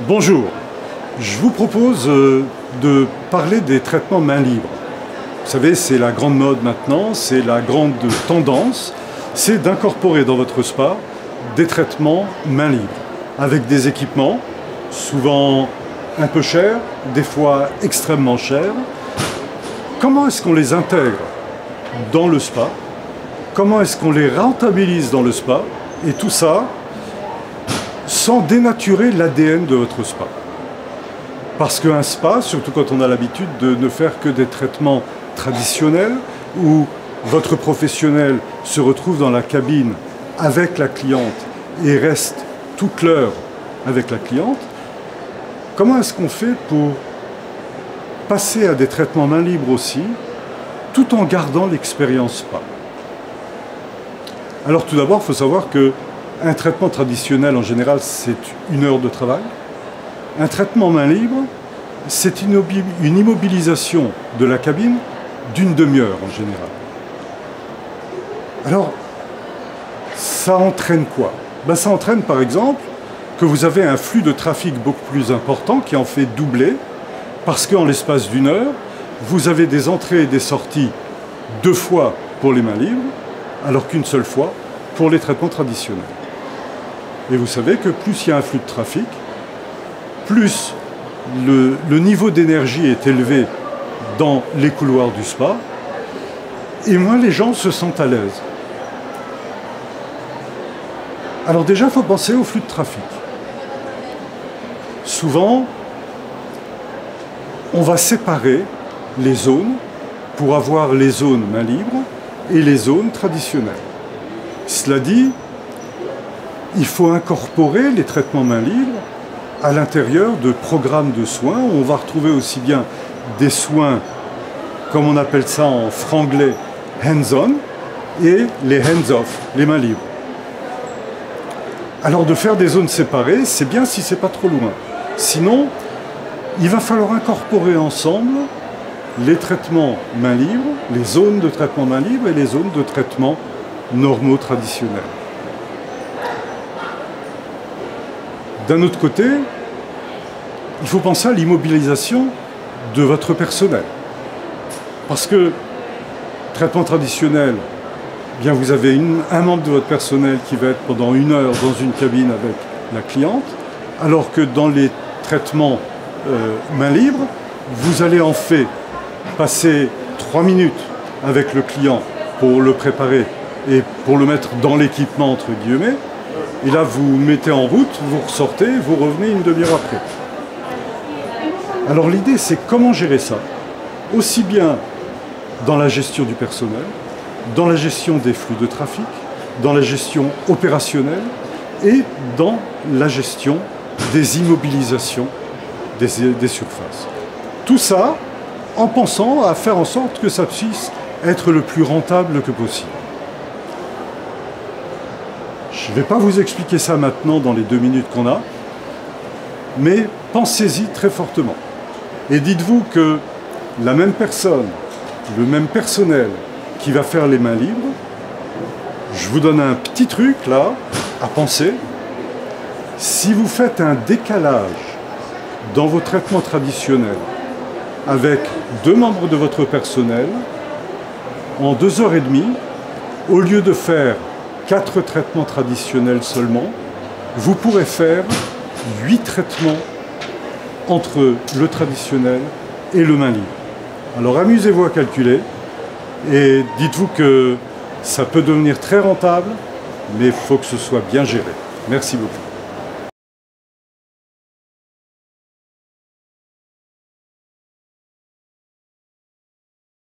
Bonjour, je vous propose de parler des traitements main libre. Vous savez, c'est la grande mode maintenant, c'est la grande tendance, c'est d'incorporer dans votre spa des traitements main libre, avec des équipements, souvent un peu chers, des fois extrêmement chers. Comment est-ce qu'on les intègre dans le spa? Comment est-ce qu'on les rentabilise dans le spa? Et tout ça sans dénaturer l'ADN de votre spa. Parce qu'un spa, surtout quand on a l'habitude de ne faire que des traitements traditionnels, où votre professionnel se retrouve dans la cabine avec la cliente et reste toute l'heure avec la cliente, comment est-ce qu'on fait pour passer à des traitements main libre aussi, tout en gardant l'expérience spa? Alors tout d'abord, il faut savoir qu'un traitement traditionnel, en général, c'est 1 heure de travail. Un traitement main libre, c'est une immobilisation de la cabine d'1 demi-heure en général. Alors, ça entraîne quoi? Ça entraîne par exemple que vous avez un flux de trafic beaucoup plus important qui en fait doubler, parce qu'en l'espace d'1 heure, vous avez des entrées et des sorties 2 fois pour les mains libres, alors qu'une seule fois pour les traitements traditionnels. Et vous savez que plus il y a un flux de trafic, plus le niveau d'énergie est élevé dans les couloirs du spa, et moins les gens se sentent à l'aise. Alors déjà, il faut penser au flux de trafic. Souvent, on va séparer les zones pour avoir les zones main libre et les zones traditionnelles. Cela dit, il faut incorporer les traitements main libre à l'intérieur de programmes de soins où on va retrouver aussi bien des soins, comme on appelle ça en franglais, hands-on, et les hands-off, les mains libres. Alors de faire des zones séparées, c'est bien si c'est pas trop loin. Sinon, il va falloir incorporer ensemble les traitements main libre, les zones de traitement main libre et les zones de traitement normaux traditionnels. D'un autre côté, il faut penser à l'immobilisation de votre personnel. Parce que, traitement traditionnel, bien vous avez un membre de votre personnel qui va être pendant 1 heure dans une cabine avec la cliente, alors que dans les traitements main libre, vous allez en fait passer 3 minutes avec le client pour le préparer et pour le mettre dans l'équipement, entre guillemets. Et là, vous mettez en route, vous ressortez, vous revenez 1 demi-heure après. Alors l'idée, c'est comment gérer ça, aussi bien dans la gestion du personnel, dans la gestion des flux de trafic, dans la gestion opérationnelle et dans la gestion des immobilisations des surfaces. Tout ça en pensant à faire en sorte que ça puisse être le plus rentable que possible. Je ne vais pas vous expliquer ça maintenant dans les 2 minutes qu'on a, mais pensez-y très fortement. Et dites-vous que la même personne, le même personnel qui va faire les mains libres, je vous donne un petit truc là à penser. Si vous faites un décalage dans vos traitements traditionnels avec 2 membres de votre personnel, en 2h30, au lieu de faire 4 traitements traditionnels seulement, vous pourrez faire 8 traitements entre le traditionnel et le main libre. Alors amusez-vous à calculer et dites-vous que ça peut devenir très rentable, mais il faut que ce soit bien géré. Merci beaucoup.